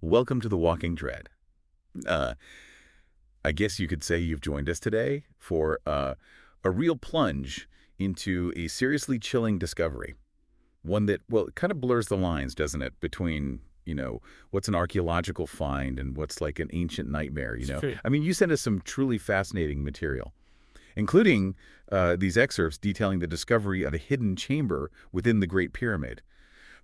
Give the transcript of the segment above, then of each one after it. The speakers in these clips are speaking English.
Welcome to the Walking Dread. Uh, I guess you could say you've joined us today for a real plunge into a seriously chilling discovery. One that, well, it kind of blurs the lines, doesn't it, between, what's an archaeological find and what's like an ancient nightmare. True. I mean, you sent us some truly fascinating material, including these excerpts detailing the discovery of a hidden chamber within the Great Pyramid.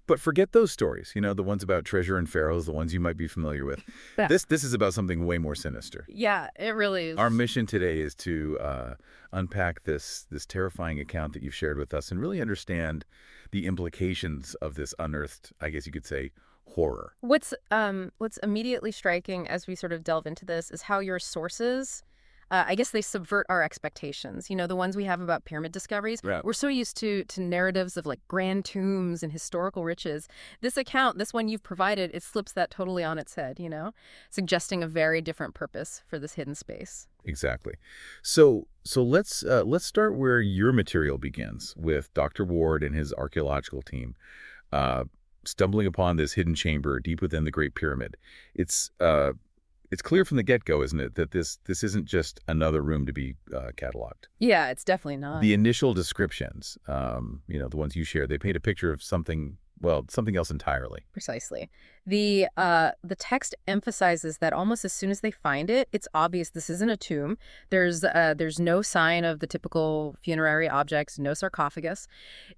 But forget those stories, the ones about treasure and pharaohs, the ones you might be familiar with. Yeah. This is about something way more sinister. Yeah, it really is. Our mission today is to unpack this terrifying account that you've shared with us and really understand the implications of this unearthed, I guess you could say, horror. What's immediately striking as we sort of delve into this is how your sources, I guess they subvert our expectations. The ones we have about pyramid discoveries. Right. We're so used to narratives of like grand tombs and historical riches. This one you've provided, it flips that totally on its head, suggesting a very different purpose for this hidden space. Exactly. So let's start where your material begins, with Dr. Ward and his archaeological team stumbling upon this hidden chamber deep within the Great Pyramid. It's clear from the get-go, isn't it, that this isn't just another room to be cataloged. Yeah, it's definitely not. The initial descriptions, the ones you shared, they paint a picture of something else entirely. Precisely. The text emphasizes that almost as soon as they find it, it's obvious this isn't a tomb. There's no sign of the typical funerary objects, no sarcophagus.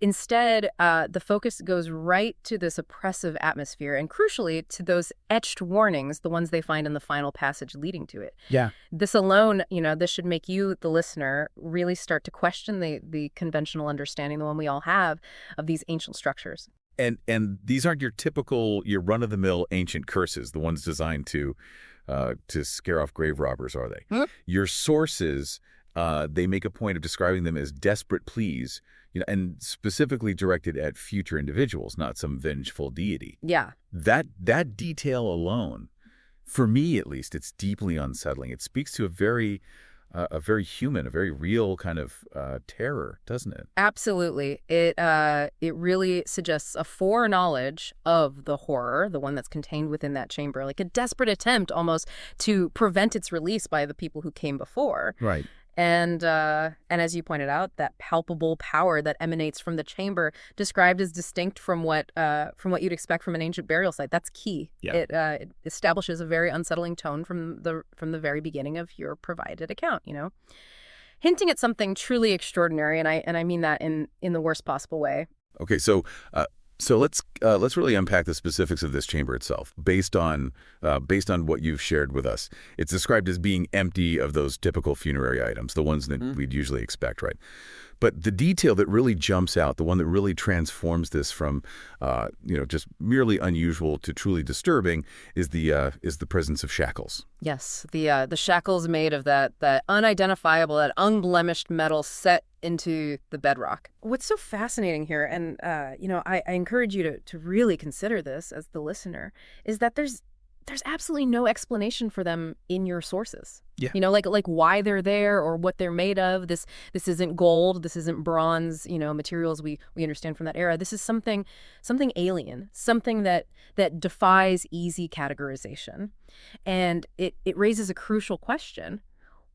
Instead, the focus goes right to this oppressive atmosphere and, crucially, to those etched warnings, the ones they find in the final passage leading to it. Yeah. This alone, this should make you, the listener, really start to question the conventional understanding, the one we all have, of these ancient structures. And these aren't your run-of-the-mill ancient curses, the ones designed to scare off grave robbers, are they? Huh? Your sources, they make a point of describing them as desperate pleas, and specifically directed at future individuals, not some vengeful deity. Yeah. That detail alone, for me at least, it's deeply unsettling. It speaks to a very human, a very real kind of terror, doesn't it? Absolutely. It really suggests a foreknowledge of the horror, the one that's contained within that chamber, like a desperate attempt almost to prevent its release by the people who came before. Right. And as you pointed out, that palpable power that emanates from the chamber, described as distinct from what you'd expect from an ancient burial site. That's key. Yeah. It establishes a very unsettling tone from the very beginning of your provided account. Hinting at something truly extraordinary, and I mean that in the worst possible way. Okay, so let's really unpack the specifics of this chamber itself, based on what you've shared with us. It's described as being empty of those typical funerary items, the ones that we'd usually expect, right? But the detail that really jumps out, the one that really transforms this from, just merely unusual to truly disturbing, is the presence of shackles. Yes, the shackles made of that unidentifiable, that unblemished metal set into the bedrock. What's so fascinating here, and I encourage you to really consider this as the listener, is that there's absolutely no explanation for them in your sources. Yeah. Like why they're there or what they're made of. This isn't gold. This isn't bronze. Materials we understand from that era. This is something alien, something that defies easy categorization, and it raises a crucial question.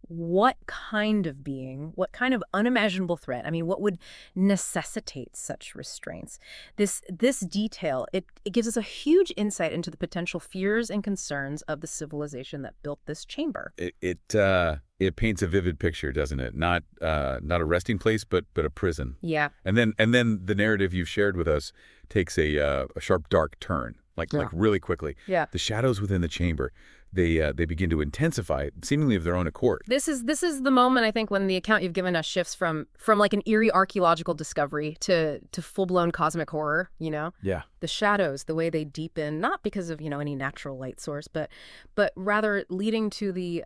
What kind of being, what kind of unimaginable threat, what would necessitate such restraints? This detail, it gives us a huge insight into the potential fears and concerns of the civilization that built this chamber. It paints a vivid picture, doesn't it? Not a resting place, but a prison. Yeah. And then the narrative you've shared with us takes a sharp, dark turn, like really quickly. Yeah. The shadows within the chamber, they begin to intensify, seemingly of their own accord. This is the moment, I think, when the account you've given us shifts from like an eerie archaeological discovery to full-blown cosmic horror, Yeah. The shadows, the way they deepen, not because of, any natural light source, but rather leading to the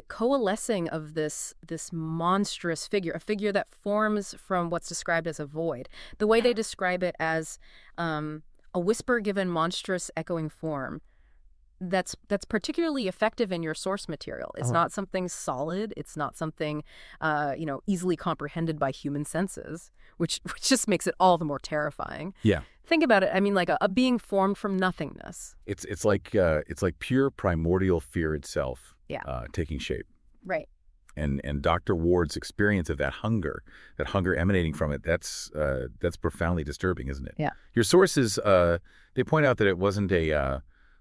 coalescing of this monstrous figure, a figure that forms from what's described as a void. The way they describe it as a whisper given monstrous echoing form. that's particularly effective in your source material. It's not something solid. It's not something, easily comprehended by human senses, which just makes it all the more terrifying. Yeah. Think about it. I mean, like a being formed from nothingness. It's like pure primordial fear itself. Yeah. Taking shape. Right. And Dr. Ward's experience of that hunger emanating from it, that's profoundly disturbing, isn't it? Yeah. Your sources, they point out that it wasn't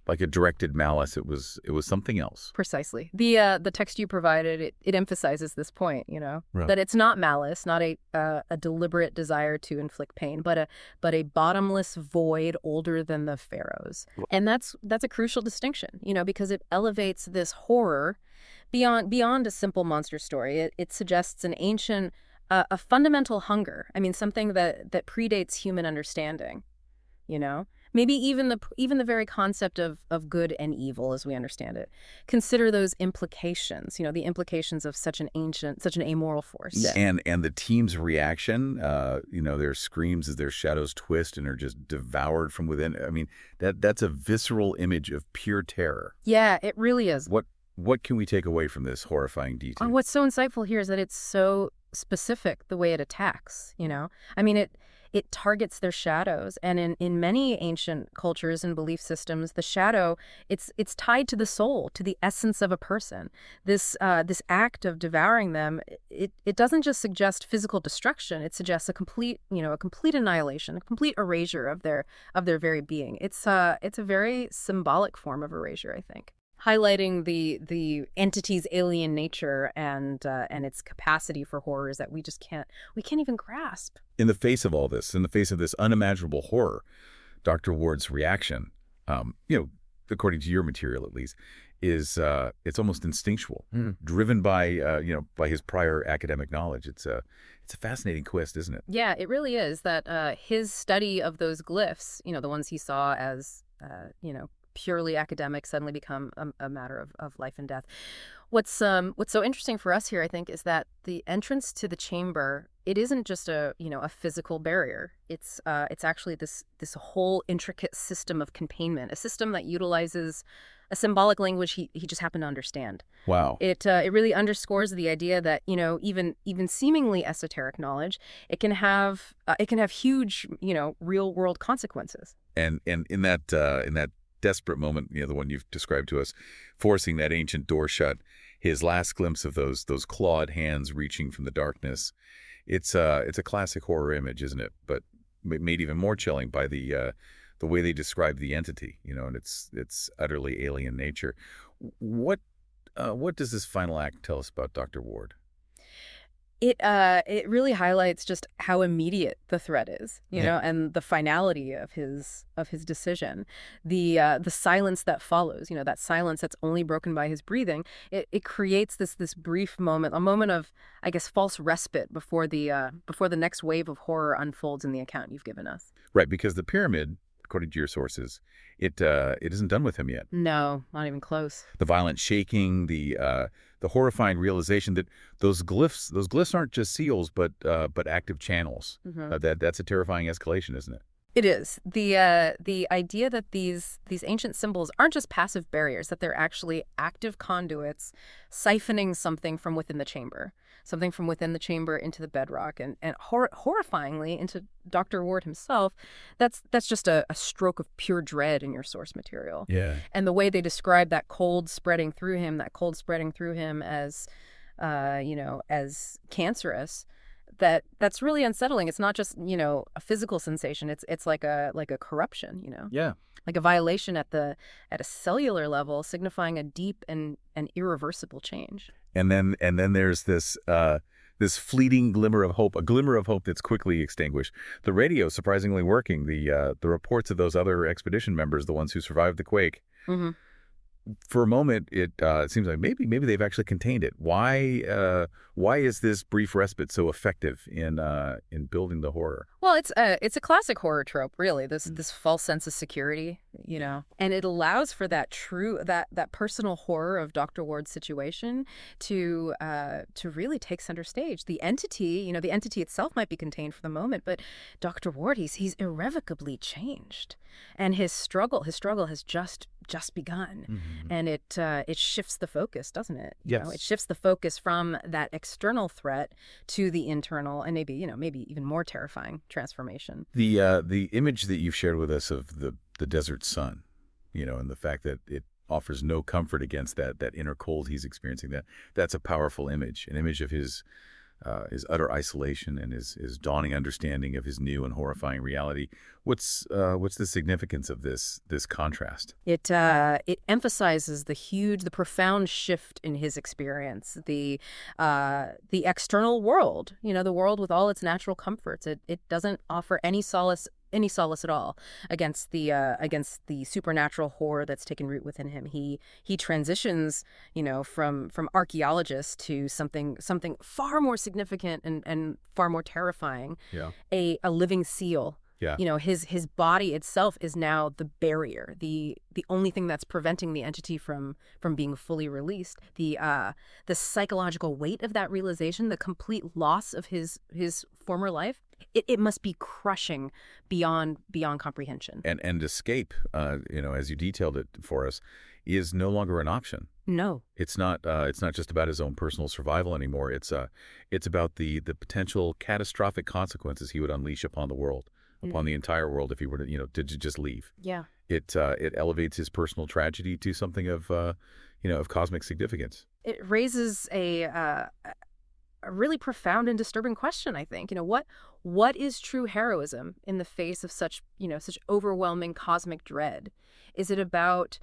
like a directed malice. It was something else. Precisely. The text you provided, it emphasizes this point, Right. that it's not malice, not a deliberate desire to inflict pain, but a bottomless void older than the pharaohs. And that's a crucial distinction, because it elevates this horror beyond a simple monster story. It suggests an ancient, a fundamental hunger. I mean, something that predates human understanding, Maybe even the very concept of good and evil as we understand it. Consider those implications, the implications of such an amoral force. Yeah. And the team's reaction, their screams as their shadows twist and are just devoured from within. I mean, that's a visceral image of pure terror. Yeah, it really is. What can we take away from this horrifying detail? What's so insightful here is that it's so specific the way it attacks, I mean, it targets their shadows. And in many ancient cultures and belief systems, the shadow, it's tied to the soul, to the essence of a person. This act of devouring them, it doesn't just suggest physical destruction. It suggests a complete annihilation, a complete erasure of their very being. It's a very symbolic form of erasure, I think, highlighting the entity's alien nature and its capacity for horrors that we can't even grasp. In the face of all this, in the face of this unimaginable horror, Dr. Ward's reaction, according to your material at least, is it's almost instinctual, driven by his prior academic knowledge. It's a fascinating twist, isn't it? Yeah, it really is. That his study of those glyphs, the ones he saw as purely academic, suddenly become a matter of life and death. What's so interesting for us here, I think, is that the entrance to the chamber, it isn't just a physical barrier. It's actually this whole intricate system of containment, a system that utilizes a symbolic language he just happened to understand. Wow. It really underscores the idea that even seemingly esoteric knowledge, it can have huge real world consequences. And in that desperate moment, the one you've described to us, forcing that ancient door shut, his last glimpse of those clawed hands reaching from the darkness, it's a classic horror image, isn't it? But made even more chilling by the way they describe the entity, and its utterly alien nature. What does this final act tell us about Dr. Ward? It really highlights just how immediate the threat is, and the finality of his decision, the silence that follows, that silence that's only broken by his breathing. It creates this brief moment, a moment of, I guess, false respite before the next wave of horror unfolds in the account you've given us. Right, because the pyramid, according to your sources, it isn't done with him yet. No, not even close. The violent shaking, the horrifying realization that those glyphs aren't just seals, but active channels. Mm-hmm. That's a terrifying escalation, isn't it? It is. The idea that these ancient symbols aren't just passive barriers, that they're actually active conduits siphoning something from within the chamber into the bedrock, and horrifyingly into Dr. Ward himself. That's just a stroke of pure dread in your source material. Yeah. And the way they describe that cold spreading through him as as cancerous, that's really unsettling. It's not just, a physical sensation. It's like a corruption, Yeah. like a violation at a cellular level, signifying a deep and irreversible change. And then there's this fleeting glimmer of hope, a glimmer of hope that's quickly extinguished. The radio surprisingly working. The reports of those other expedition members, the ones who survived the quake. Mm-hmm. For a moment, it seems like maybe they've actually contained it. Why is this brief respite so effective in building the horror? Well, it's a classic horror trope, really. This false sense of security, and it allows for that that personal horror of Dr. Ward's situation to really take center stage. The entity itself might be contained for the moment, but Dr. Ward, he's irrevocably changed, and his struggle has just just begun. Mm-hmm. And it shifts the focus, doesn't it? Yes. It shifts the focus from that external threat to the internal and maybe even more terrifying transformation. The image that you've shared with us of the desert sun, and the fact that it offers no comfort against that inner cold he's experiencing, that's a powerful image, an image of his utter isolation and his dawning understanding of his new and horrifying reality. What's the significance of this contrast? It emphasizes the profound shift in his experience, the external world, the world with all its natural comforts. It doesn't offer any solace at all against the supernatural horror that's taken root within him. He transitions, from archaeologist to something far more significant and far more terrifying. Yeah. A living seal. Yeah. His body itself is now the barrier, the only thing that's preventing the entity from being fully released. The psychological weight of that realization, the complete loss of his former life, it must be crushing beyond comprehension. And escape, as you detailed it for us, is no longer an option. No. It's not just about his own personal survival anymore. It's about the potential catastrophic consequences he would unleash upon the world. Upon the entire world, if he were to just leave. Yeah. It elevates his personal tragedy to something of cosmic significance. It raises a really profound and disturbing question, I think. What is true heroism in the face of such overwhelming cosmic dread? Is it about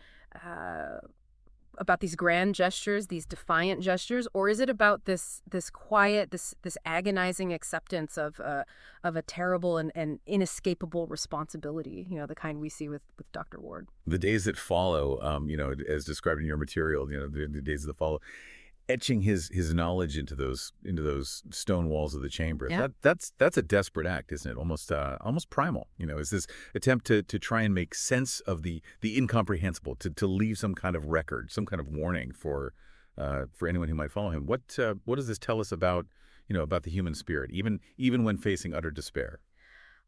these grand gestures, these defiant gestures, or is it about this quiet, this agonizing acceptance of a terrible and inescapable responsibility, the kind we see with Dr. Ward? The days that follow, as described in your material, the days that follow, etching his knowledge into those stone walls of the chamber. Yeah. That's a desperate act, isn't it? Almost primal. Is this attempt to try and make sense of the incomprehensible, to leave some kind of record, some kind of warning for anyone who might follow him. What does this tell us about the human spirit, even when facing utter despair?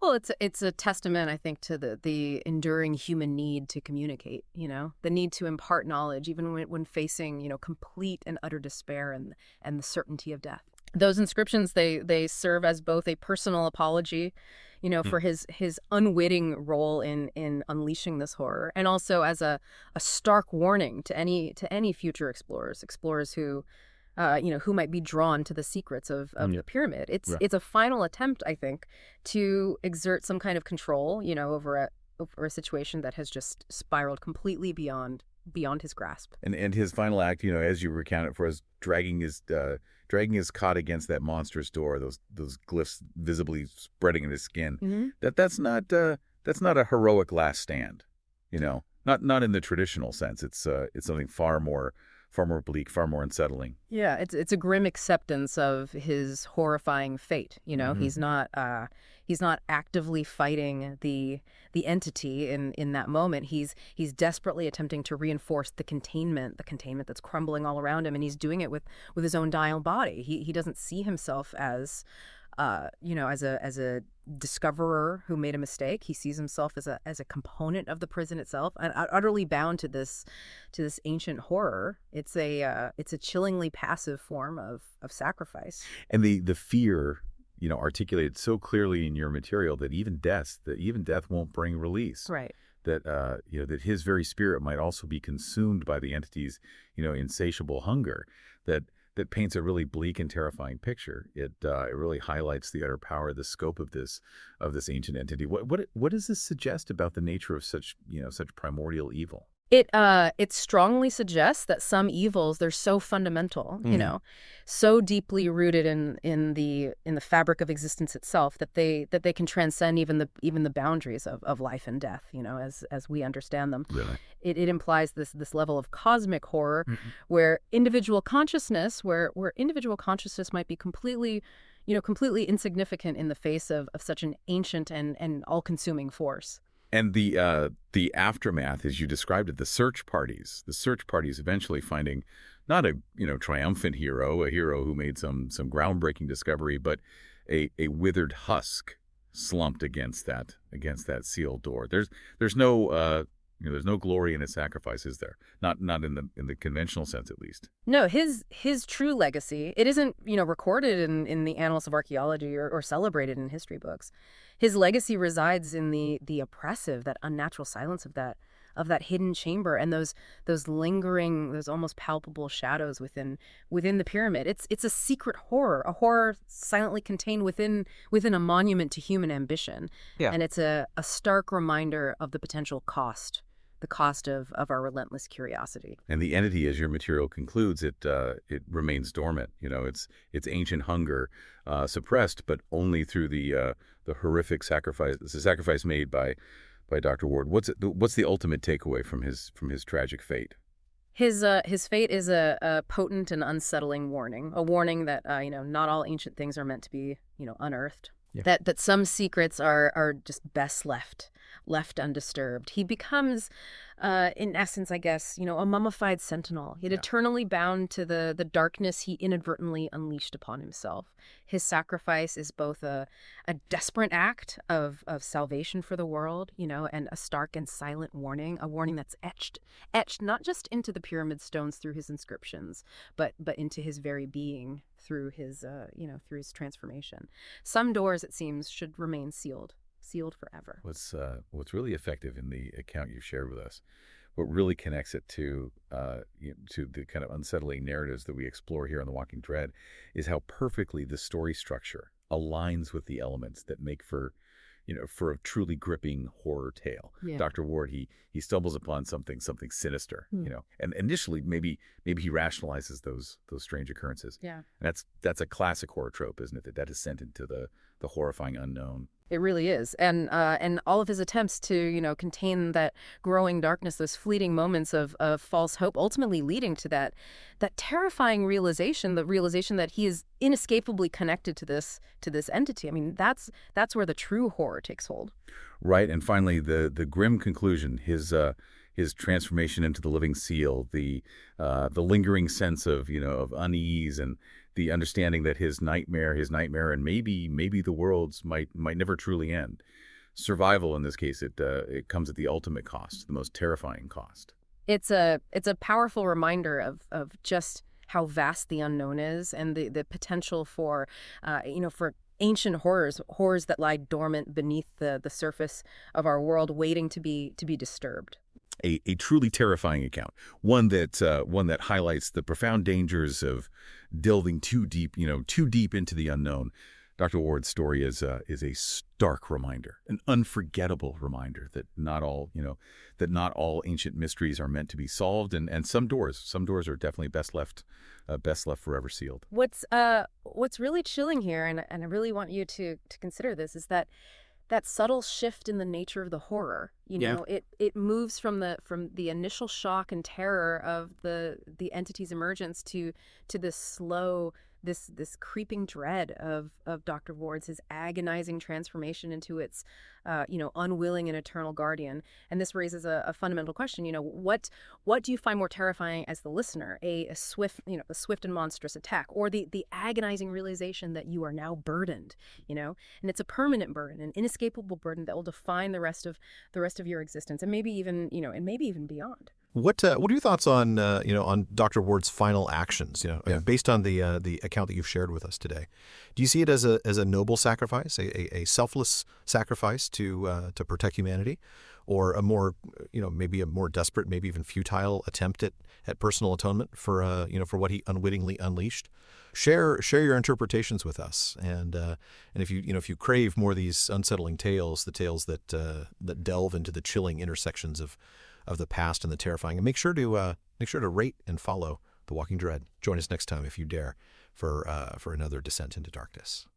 Well, it's a testament, I think, to the enduring human need to communicate, the need to impart knowledge, even when facing, complete and utter despair and the certainty of death. Those inscriptions, they serve as both a personal apology, for his unwitting role in unleashing this horror, and also as a stark warning to any future explorers who might be drawn to the secrets of the pyramid. It's a final attempt, I think, to exert some kind of control, over a situation that has just spiraled completely beyond his grasp. And his final act, as you recount it for us, dragging his cot against that monstrous door, those glyphs visibly spreading in his skin. Mm-hmm. That's not a heroic last stand, not in the traditional sense. It's something far more bleak, far more unsettling. Yeah, it's a grim acceptance of his horrifying fate. Mm-hmm. He's not actively fighting the entity in that moment. He's desperately attempting to reinforce the containment that's crumbling all around him, and he's doing it with his own dying body. He doesn't see himself as as a discoverer who made a mistake. He sees himself as a component of the prison itself, and utterly bound to this ancient horror. It's a chillingly passive form of sacrifice. And the fear, articulated so clearly in your material that even death won't bring release. Right. That that his very spirit might also be consumed by the entity's insatiable hunger. That paints a really bleak and terrifying picture. It really highlights the utter power, the scope of this ancient entity. What does this suggest about the nature of such primordial evil? It strongly suggests that some evils, they're so fundamental, so deeply rooted in the fabric of existence itself that they can transcend even the boundaries of life and death, as we understand them. Really? It implies this level of cosmic horror, where individual consciousness might be completely insignificant in the face of such an ancient and all-consuming force. And the aftermath, as you described it, the search parties eventually finding not a triumphant hero, a hero who made some groundbreaking discovery, but a withered husk slumped against that sealed door. There's no There's no glory in his sacrifice, is there? Not in the conventional sense, at least. No, his true legacy, it isn't, recorded in the annals of archaeology or celebrated in history books. His legacy resides in the oppressive, that unnatural silence of that hidden chamber and those lingering, those almost palpable shadows within the pyramid. It's a secret horror, a horror silently contained within a monument to human ambition. Yeah. And it's a stark reminder of the potential cost, the cost of our relentless curiosity. And the entity, as your material concludes, it remains dormant. It's ancient hunger, suppressed, but only through the horrific sacrifice. It's a sacrifice made by Dr. Ward. What's the ultimate takeaway from his tragic fate? His fate is a potent and unsettling warning, a warning that not all ancient things are meant to be unearthed. Yeah. That some secrets are just best left undisturbed. He becomes, in essence, I guess, a mummified sentinel, yet eternally bound to the darkness he inadvertently unleashed upon himself. His sacrifice is both a desperate act of salvation for the world, and a stark and silent warning, a warning that's etched not just into the pyramid stones through his inscriptions, but into his very being through his through his transformation. Some doors, it seems, should remain sealed forever. What's really effective in the account you've shared with us, what really connects it to the kind of unsettling narratives that we explore here on The Walking Dread, is how perfectly the story structure aligns with the elements that make for a truly gripping horror tale. Yeah. Dr. Ward, he stumbles upon something sinister, and initially maybe he rationalizes those strange occurrences. Yeah. And that's a classic horror trope, isn't it? That descent into the horrifying unknown. It really is. And all of his attempts to, contain that growing darkness, those fleeting moments of false hope, ultimately leading to that terrifying realization, the realization that he is inescapably connected to this entity. I mean, that's where the true horror takes hold. Right. And finally, the grim conclusion, his transformation into the living seal, the lingering sense of unease, and the understanding that his nightmare, and maybe the world's might never truly end. Survival, in this case, it comes at the ultimate cost, the most terrifying cost. It's a powerful reminder of just how vast the unknown is, and the potential for for ancient horrors that lie dormant beneath the surface of our world, waiting to be disturbed. A truly terrifying account, one that highlights the profound dangers of delving too deep into the unknown. Dr. Ward's story is a stark reminder, an unforgettable reminder that not all ancient mysteries are meant to be solved, and some doors are definitely best left forever sealed. What's really chilling here, and I really want you to consider this, is that subtle shift in the nature of the horror. It moves from the initial shock and terror of the entity's emergence to this slow, this creeping dread of Dr. Ward's, his agonizing transformation into its unwilling and eternal guardian. And this raises a fundamental question. What do you find more terrifying as the listener? A swift and monstrous attack, or the agonizing realization that you are now burdened, and it's a permanent burden, an inescapable burden that will define the rest of your existence, and maybe even beyond. What are your thoughts on on Dr. Ward's final actions? Based on the account that you've shared with us today, do you see it as a noble sacrifice, a selfless sacrifice to protect humanity, or a more maybe a more desperate, maybe even futile attempt at personal atonement for what he unwittingly unleashed? Share your interpretations with us, and if you crave more of these unsettling tales, the tales that delve into the chilling intersections of the past and the terrifying, and make sure to rate and follow The Walking Dread. Join us next time, if you dare, for another descent into darkness.